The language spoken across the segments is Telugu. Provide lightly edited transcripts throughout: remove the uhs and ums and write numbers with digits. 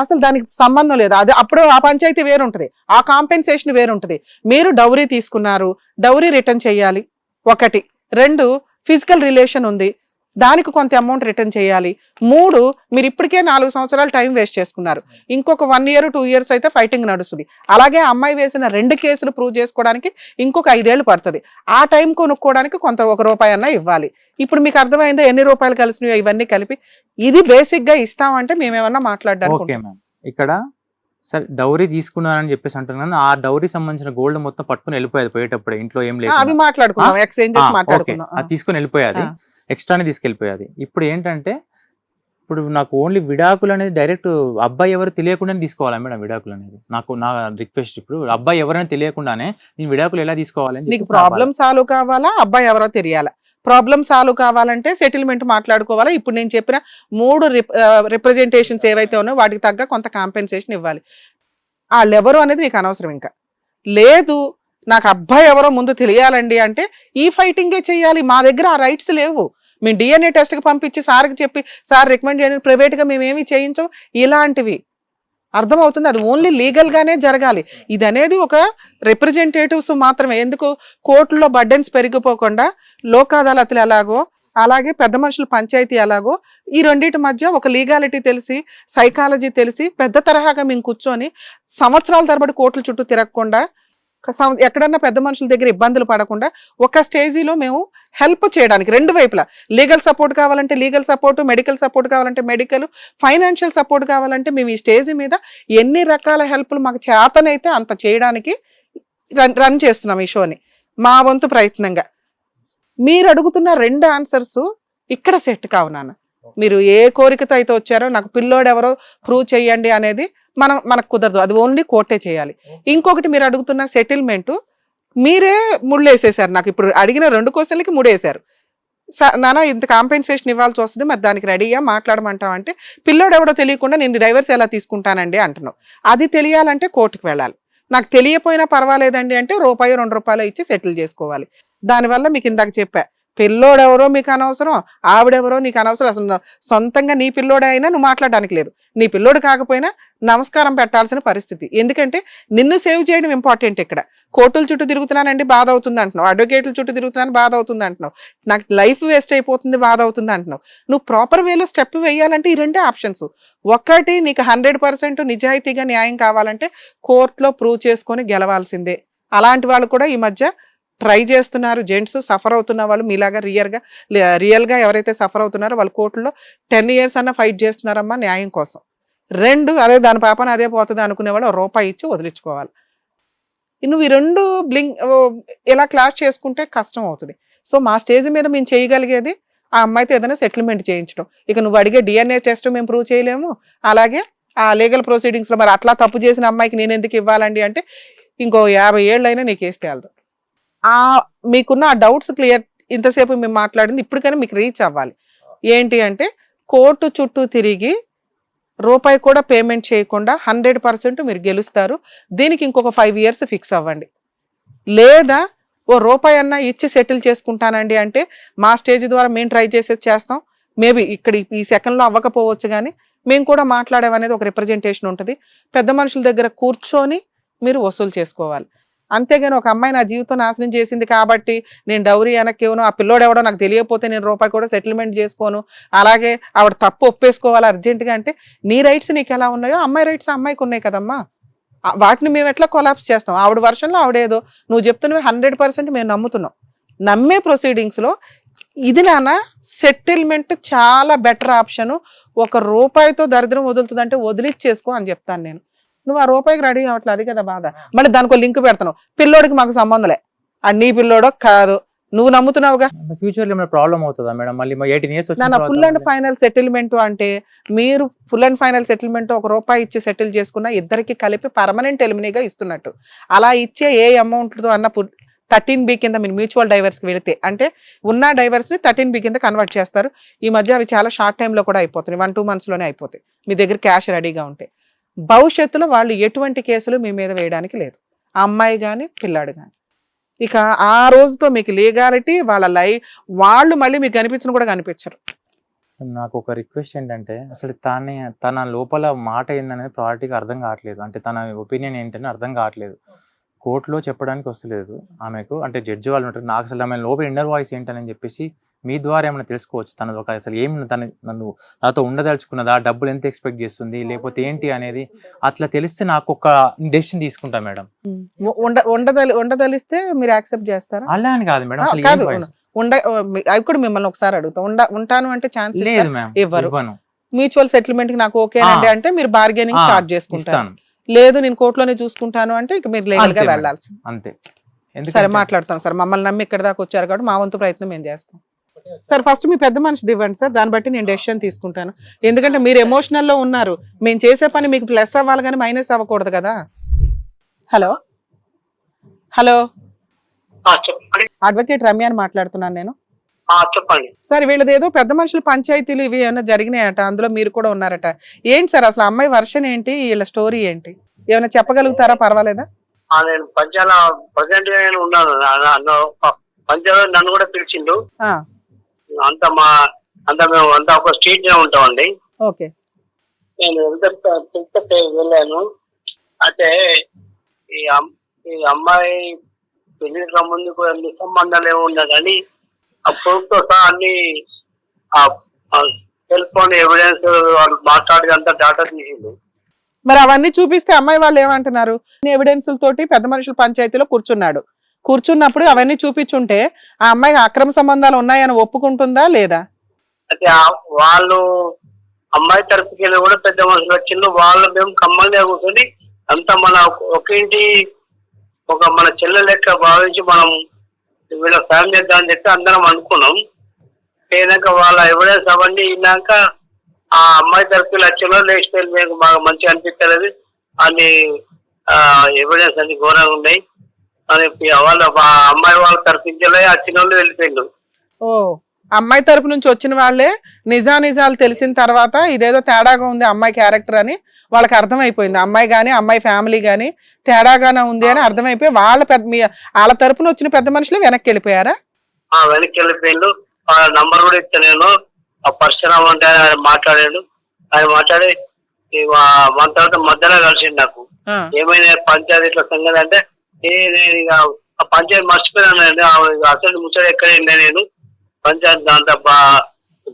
అసలు దానికి సంబంధం లేదు. అది అప్పుడు ఆ పంచాయతీ వేరుంటది, ఆ కాంపెన్సేషన్ వేరుంటది. మీరు డౌరీ తీసుకున్నారు, డౌరీ రిటర్న్ చేయాలి ఒకటి. 2 ఫిజికల్ రిలేషన్ ఉంది, దానికి కొంత అమౌంట్ రిటర్న్ చేయాలి. 3 మీరు ఇప్పటికే 4 సంవత్సరాలు టైం వేస్ట్ చేసుకున్నారు, ఇంకొక 1 year 2 years అయితే ఫైటింగ్ నడుస్తుంది. అలాగే అమ్మాయి వేసిన 2 కేసులు ప్రూవ్ చేసుకోవడానికి ఇంకొక 5 ఏళ్ళు పడుతుంది. ఆ టైం కొనుక్కోవడానికి కొంత ₹1 అన్నా ఇవ్వాలి. ఇప్పుడు మీకు అర్థమైందో ఎన్ని రూపాయలు కలిసినాయో ఇవన్నీ కలిపి. ఇది బేసిక్ గా ఇస్తామంటే మేమేమన్నా మాట్లాడడానికి. ఇక్కడ సరే డౌరీ తీసుకున్నారని చెప్పేసి అంటున్నాను, ఆ డౌరీ సంబంధించిన గోల్డ్ మొత్తం పట్టుకుని వెళ్ళిపోయేది పోయేటప్పుడు, ఇంట్లో ఏం లేదు, అవి మాట్లాడుకున్నాం, ఎక్స్చేంజెస్ మాట్లాడుకున్నాం, అది తీసుకుని వెళ్ళిపోయేది, ఎక్స్ట్రానే తీసుకెళ్ళిపోయేది. ఇప్పుడు ఏంటంటే ఇప్పుడు నాకు ఓన్లీ విడాకులు అనేది డైరెక్ట్ అబ్బాయి ఎవరు తెలియకుండానే తీసుకోవాలా మేడం? విడాకులు అనేది నా రిక్వెస్ట్. ఇప్పుడు అబ్బాయి ఎవరైనా తెలియకుండానే నేను విడాకులు ఎలా తీసుకోవాలి? నీకు ప్రాబ్లమ్ సాల్వ్ కావాలా, అబ్బాయి ఎవరో తెలియాలా? ప్రాబ్లమ్ సాల్వ్ కావాలంటే సెటిల్మెంట్ మాట్లాడుకోవాలా. ఇప్పుడు నేను చెప్పిన 3 రిప్రజెంటేషన్స్ ఏవైతే ఉన్నాయో వాటికి తగ్గ కొంత కాంపెన్సేషన్ ఇవ్వాలి. వాళ్ళు ఎవరు అనేది నీకు అనవసరం. ఇంకా లేదు నాకు అబ్బాయి ఎవరో ముందు తెలియాలండి అంటే ఈ ఫైటింగే చేయాలి. మా దగ్గర ఆ రైట్స్ లేవు. మేము DNA టెస్ట్కి పంపించి సార్కి చెప్పి సార్ రికమెండ్ చేయండి, ప్రైవేట్గా మేమేమి చేయించం, ఇలాంటివి అర్థమవుతుంది. అది ఓన్లీ లీగల్ గానే జరగాలి. ఇది అనేది ఒక రిప్రజెంటేటివ్స్ మాత్రమే. ఎందుకు కోర్టులో బర్డెన్స్ పెరిగిపోకుండా లోక్ అదాలత్లు ఎలాగో అలాగే పెద్ద మనుషుల పంచాయతీ ఎలాగో ఈ రెండింటి మధ్య ఒక లీగాలిటీ తెలిసి సైకాలజీ తెలిసి పెద్ద తరహాగా మేము కూర్చొని సంవత్సరాల తరబడి కోర్టుల చుట్టూ తిరగకుండా ఎక్కడన్నా పెద్ద మనుషుల దగ్గర ఇబ్బందులు పడకుండా ఒక స్టేజీలో మేము హెల్ప్ చేయడానికి 2 వైపులా లీగల్ సపోర్ట్ కావాలంటే లీగల్ సపోర్ట్, మెడికల్ సపోర్ట్ కావాలంటే మెడికల్, ఫైనాన్షియల్ సపోర్ట్ కావాలంటే మేము ఈ స్టేజ్ మీద ఎన్ని రకాల హెల్ప్లు మాకు చేతనైతే అంత చేయడానికి రన్ చేస్తున్నాం ఈ షోని మా వంతు ప్రయత్నంగా. మీరు అడుగుతున్న 2 ఆన్సర్స్ ఇక్కడ సెట్ కావు నాన్న. మీరు ఏ కోరికతో అయితే వచ్చారో నాకు పిల్లోడు ఎవరో ప్రూవ్ చేయండి అనేది మనకు కుదరదు, అది ఓన్లీ కోర్టే చేయాలి. ఇంకొకటి మీరు అడుగుతున్న సెటిల్మెంట్ మీరే ముళ్ళేసేసారు. నాకు ఇప్పుడు అడిగిన 2 క్వశ్చన్లకి 3 వేశారు. నాన్న ఇంత కాంపెన్సేషన్ ఇవ్వాల్సి వస్తుంది, మరి దానికి రెడీగా మాట్లాడమంటావు అంటే పిల్లోడు ఎవడో తెలియకుండా నేను డైవర్స్ ఎలా తీసుకుంటానండి అంటున్నావు. అది తెలియాలంటే కోర్టుకు వెళ్ళాలి. నాకు తెలియపోయినా పర్వాలేదండి అంటే ₹2 ఇచ్చి సెటిల్ చేసుకోవాలి. దానివల్ల మీకు ఇందాక చెప్పా, పిల్లోడెవరో మీకు అనవసరం, ఆవిడెవరో నీకు అనవసరం. అసలు సొంతంగా నీ పిల్లోడే అయినా నువ్వు మాట్లాడడానికి లేదు, నీ పిల్లోడు కాకపోయినా నమస్కారం పెట్టాల్సిన పరిస్థితి. ఎందుకంటే నిన్ను సేవ్ చేయడం ఇంపార్టెంట్. ఇక్కడ కోర్టుల చుట్టూ తిరుగుతున్నానండి బాధ అవుతుంది అంటున్నావు, అడ్వకేట్ల చుట్టూ తిరుగుతున్నాను బాధ అవుతుంది అంటున్నావు, నాకు లైఫ్ వేస్ట్ అయిపోతుంది బాధ అవుతుంది అంటున్నావు. నువ్వు ప్రాపర్ వేలో స్టెప్ వేయాలంటే ఈ 2 ఆప్షన్స్. ఒకటి నీకు 100% నిజాయితీగా న్యాయం కావాలంటే కోర్టులో ప్రూవ్ చేసుకొని గెలవాల్సిందే. అలాంటి వాళ్ళు కూడా ఈ మధ్య ట్రై చేస్తున్నారు. జెంట్స్ సఫర్ అవుతున్న వాళ్ళు మీలాగా రియల్గా ఎవరైతే సఫర్ అవుతున్నారో వాళ్ళు కోర్టులో 10 years అన్న ఫైట్ చేస్తున్నారమ్మా న్యాయం కోసం. 2 అదే దాని పాపన అదే పోతుంది అనుకునేవాళ్ళు ₹1 ఇచ్చి వదిలించుకోవాలి. నువ్వు ఈ 2 ఇలా క్లాష్ చేసుకుంటే కష్టం అవుతుంది. సో మా స్టేజ్ మీద మేము చేయగలిగేది ఆ అమ్మాయితో ఏదైనా సెటిల్మెంట్ చేయించడం. ఇక నువ్వు అడిగే DNA టెస్ట్ మేము ప్రూవ్ చేయలేము, అలాగే ఆ లీగల్ ప్రొసీడింగ్స్లో మరి అట్లా తప్పు చేసిన అమ్మాయికి నేను ఎందుకు ఇవ్వాలండి అంటే ఇంకో 50 ఏళ్ళైనా నీకు వేస్తే వెళ్దాం. మీకున్న ఆ డౌట్స్ క్లియర్ ఇంతసేపు మేము మాట్లాడింది ఇప్పటికైనా మీకు రీచ్ అవ్వాలి. ఏంటి అంటే కోర్టు చుట్టూ తిరిగి ₹1 కూడా పేమెంట్ చేయకుండా 100% మీరు గెలుస్తారు. దీనికి ఇంకొక 5 years ఫిక్స్ అవ్వండి. లేదా ₹1 అన్నా ఇచ్చి సెటిల్ చేసుకుంటానండి అంటే మా స్టేజ్ ద్వారా మేము ట్రై చేసేది చేస్తాం. మేబీ ఇక్కడ ఈ సెకండ్లో అవ్వకపోవచ్చు, కానీ మేము కూడా మాట్లాడేమనేది ఒక రిప్రజెంటేషన్ ఉంటుంది. పెద్ద మనుషుల దగ్గర కూర్చొని మీరు వసూలు చేసుకోవాలి. అంతేగాని ఒక అమ్మాయి నా జీవితం నాశనం చేసింది కాబట్టి నేను డౌరీ వెనక్కి ఇవ్వను, ఆ పిల్లోడు ఎవడో నాకు తెలియకపోతే నేను ₹1 కూడా సెటిల్మెంట్ చేసుకోను, అలాగే ఆవిడ తప్పు ఒప్పేసుకోవాలి అర్జెంటుగా అంటే నీ రైట్స్ నీకు ఎలా ఉన్నాయో అమ్మాయి రైట్స్ అమ్మాయికి ఉన్నాయి కదమ్మా. వాటిని మేము ఎట్లా కొలాప్స్ చేస్తాం? ఆవిడ వర్షన్లో ఆవిడేదో నువ్వు చెప్తున్నవి 100% మేము నమ్ముతున్నాం. నమ్మే ప్రొసీడింగ్స్లో ఇది నాన్న సెటిల్మెంట్ చాలా బెటర్ ఆప్షను. ₹1తో దరిద్రం వదులుతుందంటే వదిలిచ్చేసుకో అని చెప్తాను నేను. నువ్వు ఆ ₹1కి రెడీ అవ్వట్లేదు, అది కదా బాధ. మళ్ళీ దానికి లింక్ పెడతావు, పిల్లోడికి మాకు సంబంధంలే, అది నీ పిల్లోడో కాదు, నువ్వు నమ్ముతున్నావుగా. ఫ్యూచర్ లో ప్రాబ్లం అవుతుందా మేడం? మళ్ళీ 18 years full and final settlement అంటే మీరు ఫుల్ అండ్ ఫైనల్ సెటిల్మెంట్ ₹1 ఇచ్చి సెటిల్ చేసుకున్న ఇద్దరికి కలిపి పర్మనెంట్ ఎలిమినీగా ఇస్తున్నట్టు. అలా ఇచ్చే ఏ అమౌంట్తో అన్న 13B కింద మీరు మ్యూచువల్ డైవర్స్కి వెళితే అంటే ఉన్న డైవర్స్ని 13B కింద కన్వర్ట్ చేస్తారు. ఈ మధ్య అవి చాలా షార్ట్ టైంలో కూడా అయిపోతున్నాయి, 1-2 monthsలోనే అయిపోతాయి మీ దగ్గర క్యాష్ రెడీగా ఉంటే. భవిష్యత్తులో వాళ్ళు ఎటువంటి కేసులు మీ మీద వేయడానికి లేదు, ఆ అమ్మాయి కానీ పిల్లాడు కానీ. ఇక ఆ రోజుతో మీకు లీగాలిటీ, వాళ్ళ వాళ్ళు మళ్ళీ మీకు కనిపించను కూడా కనిపించరు. నాకు ఒక రిక్వెస్ట్ ఏంటంటే అసలు తన లోపల మాట ఏందనేది ప్రయారిటీగా అర్థం కావట్లేదు. అంటే తన ఒపీనియన్ ఏంటని అర్థం కావట్లేదు. కోర్టులో చెప్పడానికి వస్తలేదు ఆమెకు. అంటే జడ్జి వాళ్ళు ఉంటారు. నాకు అసలు ఆమె లోపల ఇన్నర్ వాయిస్ ఏంటని చెప్పేసి మీ ద్వారా ఏమైనా తెలుసుకోవచ్చు. తనది ఒక అసలు ఏమి నన్ను నాతో ఉండదలుచుకున్నదా, డబ్బులు ఎంత ఎక్స్పెక్ట్ చేస్తుంది, లేకపోతే ఏంటి అనేది అట్లా తెలిస్తే నాకు ఒక డెసిషన్ తీసుకుంటా మేడం. ఉండదలిస్తే మీరు యాక్సెప్ట్ చేస్తారా? అలా అని కాదు మేడం, అసలు కాదు అవి కూడా మిమ్మల్ని ఒకసారి అడుగుతా. ఉంటాను అంటే ఛాన్స్ లేదు మ్యామ్, ఇవ్వరు. ఇవ్వను. మ్యూచువల్ సెటిల్మెంట్ కి నాకు ఓకే అంటే మీరు బార్గెనింగ్ స్టార్ట్ చేసుకుంటారు. లేదు నేను కోర్టులోనే చూసుకుంటాను అంటే ఇక మీరు లీగల్ గా వెళ్ళాల్సి అంతే. సరే మాట్లాడతాం సార్, మమ్మల్ని నమ్మి ఇక్కడ దాకా వచ్చారు కాబట్టి మా వంతు ప్రయత్నం మేము చేస్తాం సార్. ఫస్ట్ మీ పెద్ద మనిషిది ఇవ్వండి సార్, దాన్ని బట్టి నేను డెసిషన్ తీసుకుంటాను. ఎందుకంటే మీరు ఎమోషనల్ లో ఉన్నారు, మేము చేసే పని మీకు ప్లస్ అవ్వాలి కానీ మైనస్ అవ్వకూడదు కదా. హలో హలో, అడ్వకేట్ రమ్య అని మాట్లాడుతున్నాను నేను. చెప్పండి సార్, వీళ్ళది ఏదో పెద్ద మనుషుల పంచాయతీలు ఇవి ఏమైనా జరిగినాయట, అందులో మీరు కూడా ఉన్నారట. ఏంటి సార్ అసలు అమ్మాయి వర్షన్ ఏంటి, వీళ్ళ స్టోరీ ఏంటి, ఏమైనా చెప్పగలుగుతారా? పర్వాలేదా? నేను పంచాల ప్రజెంట్ గా ఉన్నాను. పంచాల నన్ను కూడా పిలిచిండు. అంతా మేము అంతా ఒక స్ట్రీట్ గా ఉంటామండి. ఓకే. నేను వెళ్ళాను. అయితే ఈ అమ్మాయి పెళ్లి ముందు కూడా అన్ని సంబంధాలు ఏమి ఉన్నా కానీ ఆ ప్రూఫ్ తో సహా అన్ని సెల్ ఫోన్ ఎవిడెన్స్ వాళ్ళు మాట్లాడి అంతా డాటా తీసిండు. మరి అవన్నీ చూపిస్తే అమ్మాయి వాళ్ళు ఏమంటున్నారు? ఎవిడెన్స్ తోటి పెద్ద మనుషుల పంచాయతీలో కూర్చున్నప్పుడు అవన్నీ చూపించుంటే ఆ అమ్మాయి అక్రమ సంబంధాలు ఉన్నాయని ఒప్పుకుంటుందా లేదా? అయితే వాళ్ళు అమ్మాయి తరపుకి వెళ్ళి కూడా పెద్ద మనుషులు వచ్చిండు. వాళ్ళు మేము కమ్మల్ని కూర్చొని అంతా మన ఒక ఇంటి ఒక మన చెల్లె లెక్క భావించి మనం వీళ్ళ ఫ్యామిలీ చేద్దామని చెప్పి అందరం అనుకున్నాం. అయినాక వాళ్ళ ఎవిడెన్స్ అవన్నీ విన్నాక ఆ అమ్మాయి తరపుకి లక్షలో లేచిపోయి మీకు బాగా మంచిగా అనిపించలేదు. అన్ని ఎవిడెన్స్ అన్ని ఘోరంగా ఉన్నాయి అని వాళ్ళ అమ్మాయి వాళ్ళ తరపులే వచ్చిన వాళ్ళు వెళ్ళిపోయిండు. ఓ, అమ్మాయి తరపు నుంచి వచ్చిన వాళ్ళే నిజాలు తెలిసిన తర్వాత ఇదేదో తేడాగా ఉంది అమ్మాయి క్యారెక్టర్ అని వాళ్ళకి అర్థమైపోయింది. అమ్మాయి గానీ అమ్మాయి ఫ్యామిలీ గానీ తేడాగానే ఉంది అని అర్థమైపోయి వాళ్ళ తరపున వచ్చిన పెద్ద మనుషులు వెనక్కి వెళ్ళిపోయారా? వెనక్కి వెళ్ళిపోయిండు. ఆ నంబర్ కూడా ఇచ్చా నేను. ఆ పరశురామ్ అంటే ఆయన మాట్లాడాడు. ఆయన మాట్లాడి మన తర్వాత మధ్యలో కలిసిండు. నాకు ఏమైనా పంచాయతీల సంగతి అంటే నేను ఇక ఆ పంచాయతీ మర్చిపోయాను. అసలు ముచ్చట ఎక్కడ వెళ్ళా నేను, పంచాయతీ దాంతో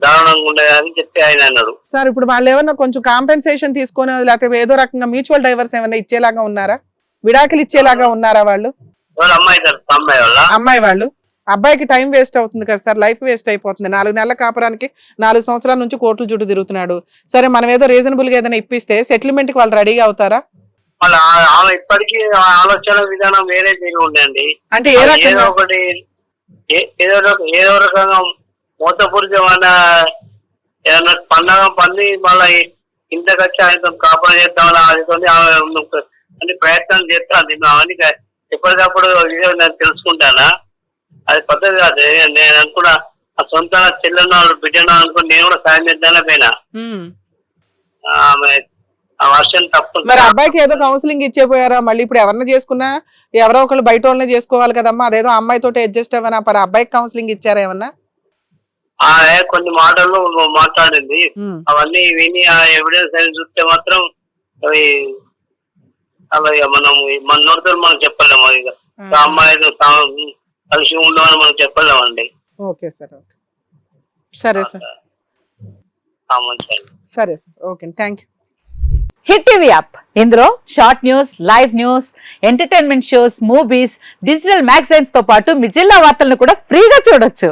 దారుణంగా ఉండేదని చెప్పి ఆయన అన్నాడు. సార్, ఇప్పుడు వాళ్ళు ఏమన్నా కొంచెం కాంపెన్సేషన్ తీసుకొని లేకపోతే ఏదో రకంగా మ్యూచువల్ డైవర్స్ ఏమైనా ఇచ్చేలాగా ఉన్నారా? విడాకులు ఇచ్చేలాగా ఉన్నారా వాళ్ళు? అమ్మాయి వాళ్ళు. అబ్బాయికి టైం వేస్ట్ అవుతుంది కదా సార్, లైఫ్ వేస్ట్ అయిపోతుంది. 4 నెలల కాపురానికి 4 సంవత్సరాల నుంచి కోర్టుల చుట్టూ తిరుగుతున్నాడు. సరే, మనం ఏదో రీజనబుల్ గా ఏదైనా ఇప్పిస్తే సెటిల్మెంట్ కి వాళ్ళు రెడీగా అవుతారా? ఆమె ఇప్పటికీ ఆలోచన విధానం వేరే జరిగి ఉండండి. అంటే ఏదో ఒకటి ఏదో రకంగా మూతపూరితమైన ఏదన్నా పండగ పండి మళ్ళీ ఇంతకు వచ్చి ఆయనతో కాపురం చేద్దామని ఆమెతో అన్ని ప్రయత్నాలు చేస్తాను. అవన్నీ ఎప్పటికప్పుడు నేను తెలుసుకుంటానా, అది పద్ధతి కాదు. నేను అనుకున్నా ఆ సొంత చెల్లెన్న బిడ్డను అనుకుని నేను కూడా సాయం చేద్దానే పోయినా. ఆమె ఆ వర్షం తప్పు. మరి అబ్బాయికి ఏదో కౌన్సిలింగ్ ఇచ్చేపోయారా? మళ్ళీ ఇప్పుడు ఎవరిని చేసుకున్నా ఎవరో ఒకళ్ళు బయట వాళ్ళనే చేసుకోవాలి కదమ్మా. అదేదో అమ్మాయితో అడ్జస్ట్ అవ్వనా? మరి అబ్బాయికి కౌన్సిలింగ్ ఇచ్చారా ఏమన్నా? కొన్ని మాటలు మాట్లాడింది. అవన్నీ విని ఆ ఎవిడెన్స్ అని చూస్తే మాత్రం అవి మనం మన నోటితో మనం చెప్పలేము. ఇక అమ్మాయితో కలిసి ఉండమని మనం చెప్పలేమండి. ఓకే సార్, ఓకే, సరే సార్, సరే sir, okay, thank you. Hit TV app, ఇందులో short news, live news, entertainment shows, movies, digital magazines తో పాటు మీ జిల్లా వార్తలను కూడా ఫ్రీగా చూడొచ్చు.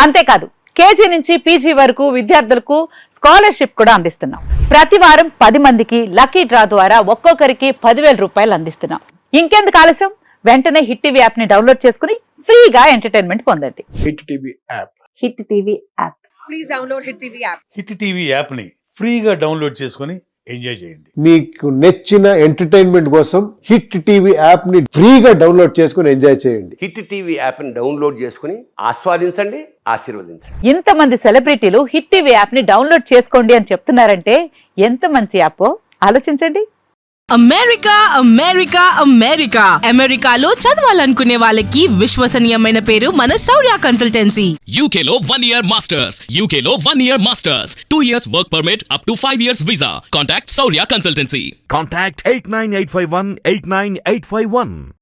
అంతేకాదు, కేజీ నుంచి పీజీ వరకు విద్యార్థులకు స్కాలర్షిప్ కూడా అందిస్తున్నాం. ప్రతి వారం 10 మందికి లక్కీ డ్రా ద్వారా ఒక్కొక్కరికి 10,000 రూపాయలు అందిస్తున్నాం. ఇంకెందుకు ఆలస్యం, వెంటనే హిట్ టీవీ యాప్ ని డౌన్లోడ్ చేసుకుని ఫ్రీగా ఎంటర్టైన్మెంట్ పొందండి. Hit TV app. Hit TV app. Please download hit TV app. Hit TV app ని ఫ్రీగా డౌన్లోడ్ చేసుకుని ఎంజాయ్ చేయండి. మీకు నచ్చిన ఎంటర్టైన్మెంట్ కోసం హిట్ టీవీ యాప్ ని ఫ్రీగా డౌన్లోడ్ చేసుకుని ఎంజాయ్ చేయండి. హిట్ టీవీ యాప్ ని డౌన్లోడ్ చేసుకుని ఆస్వాదించండి, ఆశీర్వదించండి. ఇంతమంది సెలబ్రిటీలు హిట్ టీవీ యాప్ ని డౌన్లోడ్ చేసుకోండి అని చెప్తున్నారంటే ఎంత మంచి యాప్ ఆలోచించండి. అమెరికా అమెరికా అమెరికా అమెరికాలో చదవాలనుకునే వాళ్ళకి విశ్వసనీయమైన పేరు మన శౌర్య కన్సల్టెన్సీ. UK లో 1 year masters. UK లో 1 year masters. 2 years work permit up to 5 years visa. Contact Saurya Consultancy. Contact 89851 89851.